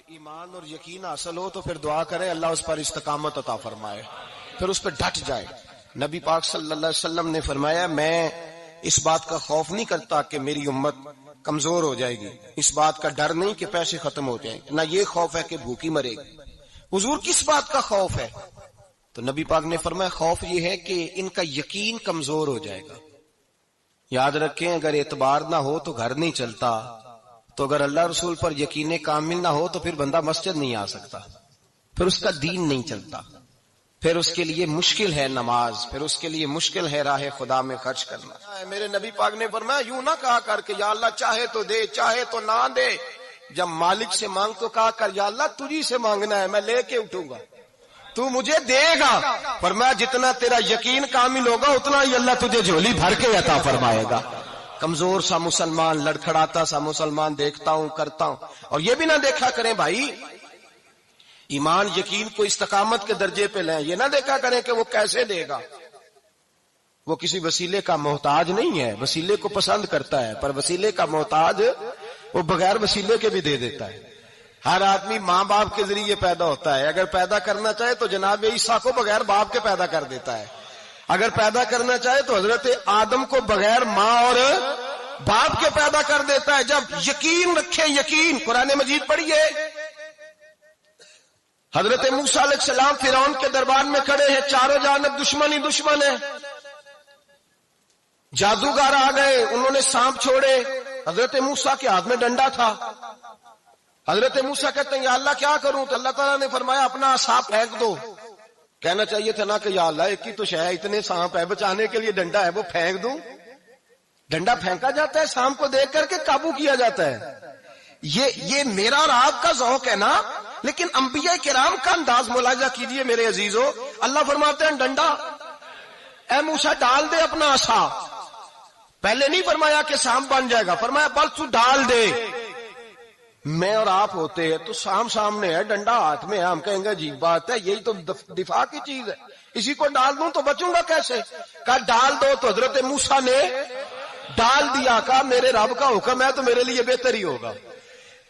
ایمان اور یقین حاصل ہو تو پھر دعا کرے اللہ اس پر استقامت عطا فرمائے، پھر اس پہ ڈٹ جائے۔ نبی پاک صلی اللہ علیہ وسلم نے فرمایا میں اس بات کا خوف نہیں کرتا کہ میری امت کمزور ہو جائے گی، اس بات کا ڈر نہیں کہ پیسے ختم ہو جائیں، نہ یہ خوف ہے کہ بھوکی مرے گی۔ حضور کس بات کا خوف ہے؟ تو نبی پاک نے فرمایا خوف یہ ہے کہ ان کا یقین کمزور ہو جائے گا۔ یاد رکھیں اگر اعتبار نہ ہو تو گھر نہیں چلتا، تو اگر اللہ رسول پر یقین کامل نہ ہو تو پھر بندہ مسجد نہیں آ سکتا، پھر اس کا دین نہیں چلتا، پھر اس کے لیے مشکل ہے نماز، پھر اس کے لیے مشکل ہے راہ خدا میں خرچ کرنا۔ میرے نبی پاک نے فرمایا یوں نہ کہا کر کے یا اللہ چاہے تو دے چاہے تو نہ دے، جب مالک سے مانگ تو کہا کر یا اللہ تجھی سے مانگنا ہے، میں لے کے اٹھوں گا، تو مجھے دے گا۔ فرمایا جتنا تیرا یقین کامل ہوگا اتنا ہی اللہ تجھے جھولی بھر کے عطا فرمائے گا۔ کمزور سا مسلمان، لڑکھڑاتا سا مسلمان دیکھتا ہوں کرتا ہوں، اور یہ بھی نہ دیکھا کریں بھائی ایمان یقین کو استقامت کے درجے پہ لیں، یہ نہ دیکھا کریں کہ وہ کیسے دے گا، وہ کسی وسیلے کا محتاج نہیں ہے، وسیلے کو پسند کرتا ہے، پر وسیلے کا محتاج وہ بغیر وسیلے کے بھی دے دیتا ہے۔ ہر آدمی ماں باپ کے ذریعے پیدا ہوتا ہے، اگر پیدا کرنا چاہے تو جناب عیسیٰ کو بغیر باپ کے پیدا کر دیتا ہے، اگر پیدا کرنا چاہے تو حضرت آدم کو بغیر ماں اور باپ کے پیدا کر دیتا ہے۔ جب یقین رکھیں، یقین قرآن مجید پڑھیے، حضرت موسیٰ علیہ السلام فرعون کے دربار میں کھڑے ہیں، چاروں جانب دشمن ہی دشمن ہے، جادوگر آ گئے، انہوں نے سانپ چھوڑے، حضرت موسیٰ کے ہاتھ میں ڈنڈا تھا۔ حضرت موسیٰ کہتے ہیں یا اللہ کیا کروں؟ تو اللہ تعالیٰ نے فرمایا اپنا سانپ پھینک دو۔ کہنا چاہیے تھا نا کہ یا اللہ ایک ہی تو شے ہے، اتنے سانپ ہے، بچانے کے لیے ڈنڈا ہے وہ پھینک دوں؟ ڈنڈا پھینکا جاتا ہے، سانپ کو دیکھ کر کے قابو کیا جاتا ہے۔ یہ میرا اور آپ کا ذوق ہے نا، لیکن انبیاء کرام کا انداز ملاحظہ کیجئے میرے عزیزو۔ اللہ فرماتے ہیں ڈنڈا، اے موسیٰ ڈال دے اپنا عصا۔ پہلے نہیں فرمایا کہ سانپ بن جائے گا، فرمایا بل تو ڈال دے۔ میں اور آپ ہوتے ہیں تو سام سامنے ہے، ڈنڈا ہاتھ میں ہے، ہم کہیں گے عجیب بات ہے، یہی تو دفاع کی چیز ہے، اسی کو ڈال دوں تو بچوں گا کیسے؟ کہا ڈال دو، تو حضرت موسیٰ نے ڈال دیا، کہا میرے رب کا حکم ہے تو میرے لیے بہتر ہی ہوگا۔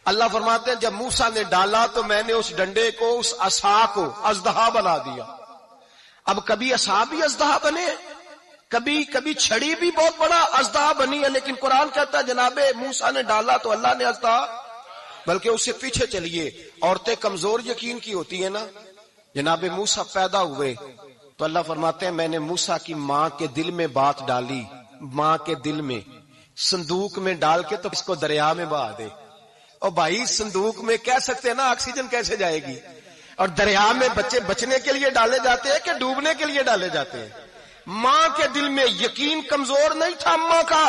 اللہ فرماتے ہیں جب موسیٰ نے ڈالا تو میں نے اس ڈنڈے کو، اس عصا کو اژدہا بنا دیا۔ اب کبھی عصا بھی اژدہا بنے، کبھی چھڑی بھی بہت بڑا اژدہا بنی ہے، لیکن قرآن کہتا ہے جناب موسیٰ نے ڈالا تو اللہ نے اژدہا، بلکہ اس سے پیچھے چلیے، عورتیں کمزور یقین کی ہوتی ہیں نا۔ جناب موسیٰ پیدا ہوئے تو اللہ فرماتے ہیں میں نے موسیٰ کی ماں کے دل میں بات ڈالی، ماں کے دل میں، صندوق میں ڈال کے تو اس کو دریا میں بہا دے۔ اور بھائی صندوق میں کہہ سکتے ہیں نا آکسیجن کیسے جائے گی، اور دریا میں بچے بچنے کے لیے ڈالے جاتے ہیں کہ ڈوبنے کے لیے ڈالے جاتے ہیں؟ ماں کے دل میں یقین کمزور نہیں تھا اماں کا۔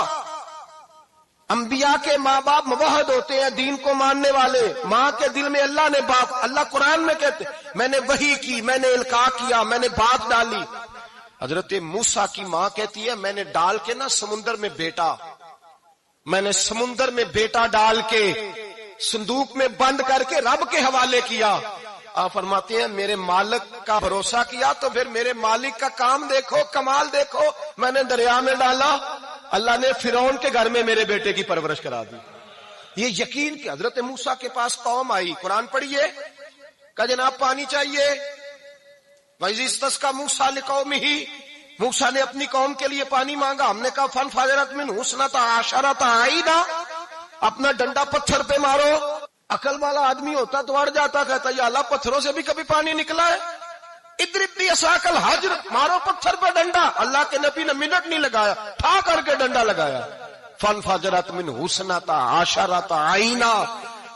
انبیاء کے ماں باپ موحد ہوتے ہیں، دین کو ماننے والے، ماں کے دل میں اللہ نے باپ، اللہ قرآن میں کہتے میں نے وحی کی، میں نے القاء کیا، میں نے بات ڈالی۔ حضرت موسیٰ کی ماں کہتی ہے میں نے ڈال کے نا سمندر میں بیٹا، میں نے سمندر میں بیٹا ڈال کے صندوق میں بند کر کے رب کے حوالے کیا۔ آپ فرماتے ہیں میرے مالک کا بھروسہ کیا تو پھر میرے مالک کا کام دیکھو، کمال دیکھو، میں نے دریا میں ڈالا، اللہ نے فرعون کے گھر میں میرے بیٹے کی پرورش کرا دی۔ یہ یقین کہ حضرت موسیٰ کے پاس قوم آئی، قرآن پڑھیے، کہ جناب پانی چاہیے، وَإِذِ اسْتَسْقَىٰ مُوسَىٰ لِقَوْمِهِ، موسیٰ نے اپنی قوم کے لیے پانی مانگا، ہم نے کہا فَانْفَجَرَتْ مِنْهُ اثْنَتَا عَشَرَةَ عَيْنًا، اپنا ڈنڈا پتھر پہ مارو۔ عقل والا آدمی ہوتا تو اڑ جاتا، کہتا یا اللہ پتھروں سے بھی کبھی پانی نکلا ہے؟ اضرب بعصاک الحجر، مارو پتھر پہ ڈنڈا۔ اللہ کے نبی نے منٹ نہیں لگایا، ٹھا کر کے ڈنڈا لگایا۔ فانفجرت منہ اثنتا عشرۃ عینا،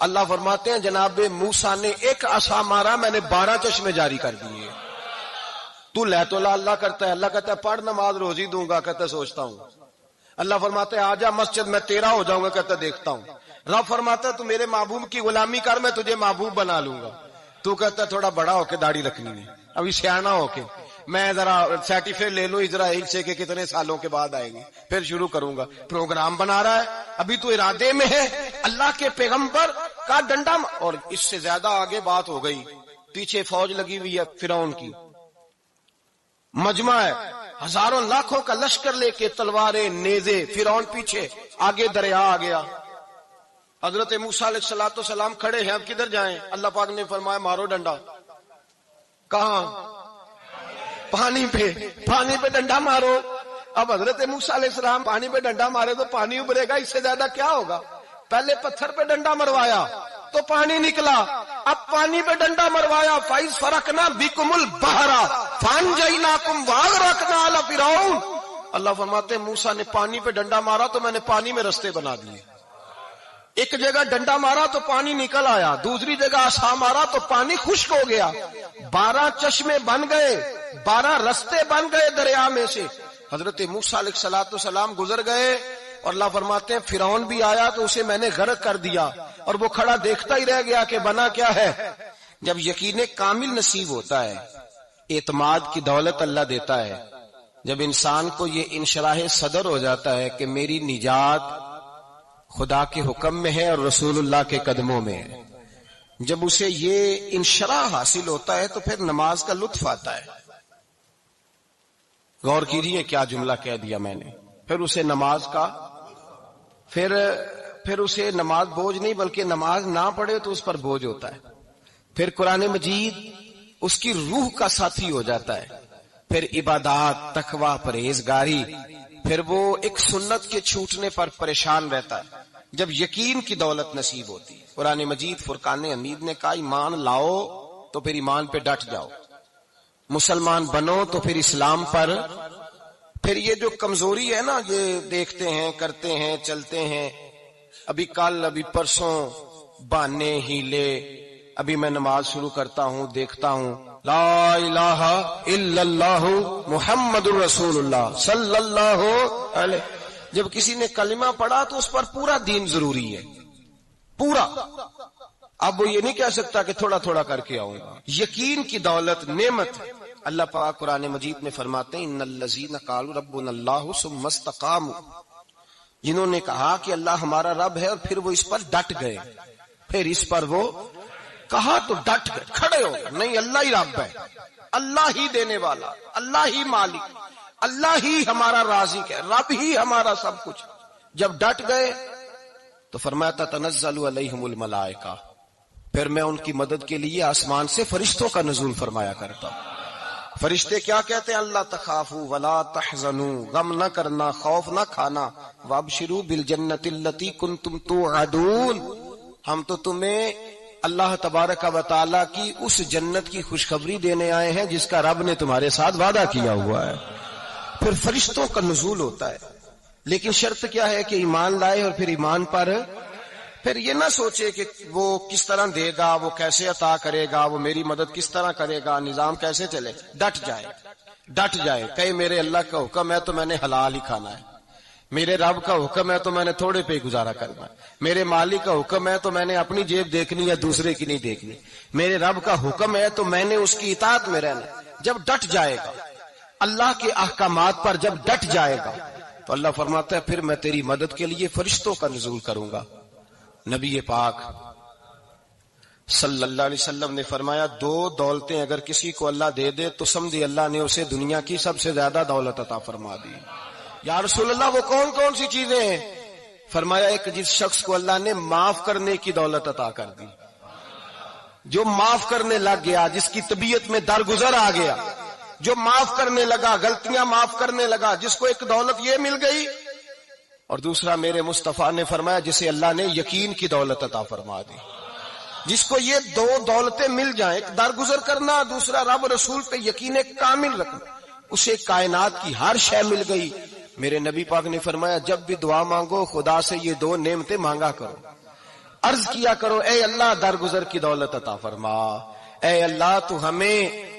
اللہ فرماتے ہیں جناب موسیٰ نے ایک عصا مارا، میں نے 12 چشمے جاری کر دیے۔ تو لے تو لا اللہ کرتا ہے، اللہ کہتا ہے پڑھ نماز روزی دوں گا، کہتا ہے سوچتا ہوں۔ اللہ فرماتا ہے آجا مسجد میں تیرا ہو جاؤں گا، کہتا ہے دیکھتا ہوں۔ رب فرماتا ہے تو میرے محبوب کی غلامی کر، میں تجھے محبوب بنا لوں گا۔ تو کہتا ہے تھوڑا بڑا ہو کے داڑھی رکھنی ہے، ابھی سیانا ہو کے میں ذرا سرٹیفکیٹ لے لوں اسرائیل سے کہ کتنے سالوں کے بعد آئے گی، پھر شروع کروں گا۔ پروگرام بنا رہا ہے، ابھی تو ارادے میں ہے۔ اللہ کے پیغمبر کا ڈنڈا، اور اس سے زیادہ آگے بات ہو گئی، پیچھے فوج لگی ہوئی ہے فرعون کی، مجمع ہے، ہزاروں لاکھوں کا لشکر لے کے، تلواریں نیزے، فرعون پیچھے، آگے دریا آ گیا۔ حضرت موسیٰ علیہ السلام کھڑے ہیں، اب کدھر جائیں؟ اللہ پاک نے فرمایا مارو ڈنڈا. کہاں؟ پانی پہ ڈنڈا مارو. اب حضرت موسیٰ علیہ السلام پانی پہ ڈنڈا مارے تو پانی ابھرے گا، اس سے زیادہ کیا ہوگا؟ پہلے پتھر پہ ڈنڈا مروایا تو پانی نکلا، اب پانی پہ ڈنڈا مروایا. فَإِذْ فَرَقْنَا بِكُمُ الْبَحْرَ فَأَنْجَيْنَاكُمْ وَأَغْرَقْنَا آلَ فِرْعَوْنَ. اللہ فرماتے ہیں موسیٰ نے پانی پہ ڈنڈا مارا تو میں نے پانی میں رستے بنا دیے. ایک جگہ ڈنڈا مارا تو پانی نکل آیا، دوسری جگہ عصا مارا تو پانی خشک ہو گیا. 12 چشمے بن گئے، 12 رستے بن گئے دریا میں سے. حضرت موسیٰ علیہ السلام گزر گئے اور اللہ فرماتے ہیں فرعون بھی آیا تو اسے میں نے غرق کر دیا اور وہ کھڑا دیکھتا ہی رہ گیا کہ بنا کیا ہے. جب یقین کامل نصیب ہوتا ہے، اعتماد کی دولت اللہ دیتا ہے، جب انسان کو یہ انشراح صدر ہو جاتا ہے کہ میری نجات خدا کے حکم میں ہے اور رسول اللہ کے قدموں میں ہے، جب اسے یہ انشراح حاصل ہوتا ہے تو پھر نماز کا لطف آتا ہے. غور کیجیے کیا جملہ کہہ دیا میں نے. پھر اسے نماز کا پھر اسے نماز بوجھ نہیں بلکہ نماز نہ پڑھے تو اس پر بوجھ ہوتا ہے. پھر قرآن مجید اس کی روح کا ساتھی ہو جاتا ہے. پھر عبادات، تقوی، پرہیزگاری، پھر وہ ایک سنت کے چھوٹنے پر پریشان رہتا ہے جب یقین کی دولت نصیب ہوتی ہے. قرآن مجید فرقان حمید نے کہا ایمان لاؤ تو پھر ایمان پہ ڈٹ جاؤ، مسلمان بنو تو پھر اسلام پر. پھر یہ جو کمزوری ہے نا، یہ دیکھتے ہیں، کرتے ہیں، چلتے ہیں، ابھی کل ابھی پرسوں بہانے ہیلے، ابھی میں نماز شروع کرتا ہوں دیکھتا ہوں لا الہ الا اللہ محمد الرسول اللہ صلی اللہ علیہ. جب کسی نے کلمہ پڑھا تو اس پر پورا دین ضروری ہے، پورا. اب وہ یہ نہیں کہہ سکتا کہ تھوڑا تھوڑا کر کے آؤں گا. یقین کی دولت نعمت. اللہ پاک قرآن مجید میں فرماتے ہیں ان الذین قالوا ربنا اللہ ثم استقاموا، جنہوں نے کہا کہ اللہ ہمارا رب ہے اور پھر وہ اس پر ڈٹ گئے. پھر اس پر وہ کہا تو ڈٹ گئے، کھڑے ہو گئے. نہیں، اللہ ہی رب ہے، اللہ ہی دینے والا، اللہ ہی مالک، اللہ ہی ہمارا رازق ہے، رب ہی ہمارا سب کچھ. جب ڈٹ گئے تو فرمایا تتنزل علیہم الملائکہ، پھر میں ان کی مدد کے لیے آسمان سے فرشتوں کا نزول فرمایا کرتا ہوں. فرشتے کیا کہتے ہیں؟ اللہ تخافوا ولا تحزنوا، غم نہ کرنا، خوف نہ کھانا. وابشروا بالجنۃ التي كنتم توعدون، ہم تو تمہیں اللہ تبارک و تعالی کی اس جنت کی خوشخبری دینے آئے ہیں جس کا رب نے تمہارے ساتھ وعدہ کیا ہوا ہے. پھر فرشتوں کا نزول ہوتا ہے، لیکن شرط کیا ہے کہ ایمان لائے اور پھر ایمان پر پھر یہ نہ سوچے کہ وہ کس طرح دے گا، وہ کیسے عطا کرے گا، وہ میری مدد کس طرح کرے گا، نظام کیسے چلے. ڈٹ جائے کہے میرے اللہ کا حکم ہے تو میں نے حلال ہی کھانا ہے، میرے رب کا حکم ہے تو میں نے تھوڑے پہ گزارا کرنا ہے، میرے مالک کا حکم ہے تو میں نے اپنی جیب دیکھنی ہے، دوسرے کی نہیں دیکھنی، میرے رب کا حکم ہے تو میں نے اس کی اطاعت میں رہنا. جب ڈٹ جائے گا اللہ کے احکامات پر، جب ڈٹ جائے گا تو اللہ فرماتا ہے پھر میں تیری مدد کے لیے فرشتوں کا نزول کروں گا. نبی پاک صلی اللہ علیہ وسلم نے فرمایا 2 دولتیں اگر کسی کو اللہ دے دے تو سمجھے اللہ نے اسے دنیا کی سب سے زیادہ دولت عطا فرما دی. یا رسول اللہ وہ کون کون سی چیزیں ہیں؟ فرمایا ایک جس شخص کو اللہ نے معاف کرنے کی دولت عطا کر دی، جو معاف کرنے لگ گیا، جس کی طبیعت میں درگزر آ گیا، جو معاف کرنے لگا، غلطیاں معاف کرنے لگا، جس کو ایک دولت یہ مل گئی. اور دوسرا میرے مصطفیٰ نے فرمایا جسے اللہ نے یقین کی دولت عطا فرما دی. جس کو یہ 2 دولتیں مل جائیں، ایک درگزر کرنا، دوسرا رب رسول پہ یقین کامل رکھنا، اسے کائنات کی ہر شے مل گئی. میرے نبی پاک نے فرمایا جب بھی دعا مانگو خدا سے یہ 2 نعمتیں مانگا کرو، عرض کیا کرو اے اللہ درگزر کی دولت عطا فرما، اے اللہ تو ہمیں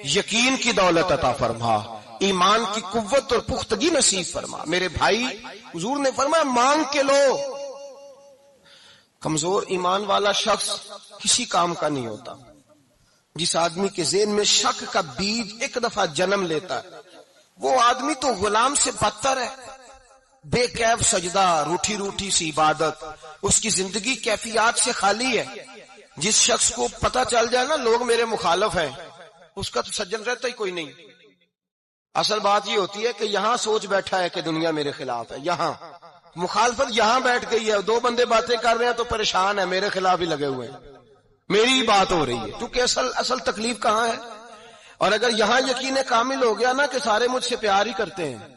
یقین کی دولت عطا فرما، ایمان کی قوت اور پختگی نصیب فرما. میرے بھائی حضور نے فرمایا مانگ کے لو. کمزور ایمان والا شخص کسی کام کا نہیں ہوتا. جس آدمی کے ذہن میں شک کا بیج ایک دفعہ جنم لیتا ہے وہ آدمی تو غلام سے بدتر ہے. بے کیف سجدہ، روٹھی روٹھی سی عبادت، اس کی زندگی کیفیات سے خالی ہے. جس شخص کو پتہ چل جائے نا لوگ میرے مخالف ہیں، اس کا تو سجن رہتا ہی کوئی نہیں. اصل بات یہ ہوتی ہے کہ یہاں سوچ بیٹھا ہے کہ دنیا میرے خلاف ہے، یہاں مخالفت یہاں بیٹھ گئی ہے، دو بندے باتیں کر رہے ہیں تو پریشان ہے، میرے خلاف ہی لگے ہوئے ہیں، میری ہی بات ہو رہی ہے، کیونکہ اصل تکلیف کہاں ہے؟ اور اگر یہاں یقین کامل ہو گیا نا کہ سارے مجھ سے پیار ہی کرتے ہیں،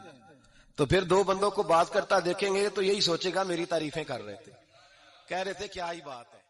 تو پھر دو بندوں کو بات کرتا دیکھیں گے تو یہی سوچے گا میری تعریفیں کر رہے تھے، کہہ رہے تھے کیا ہی بات ہے۔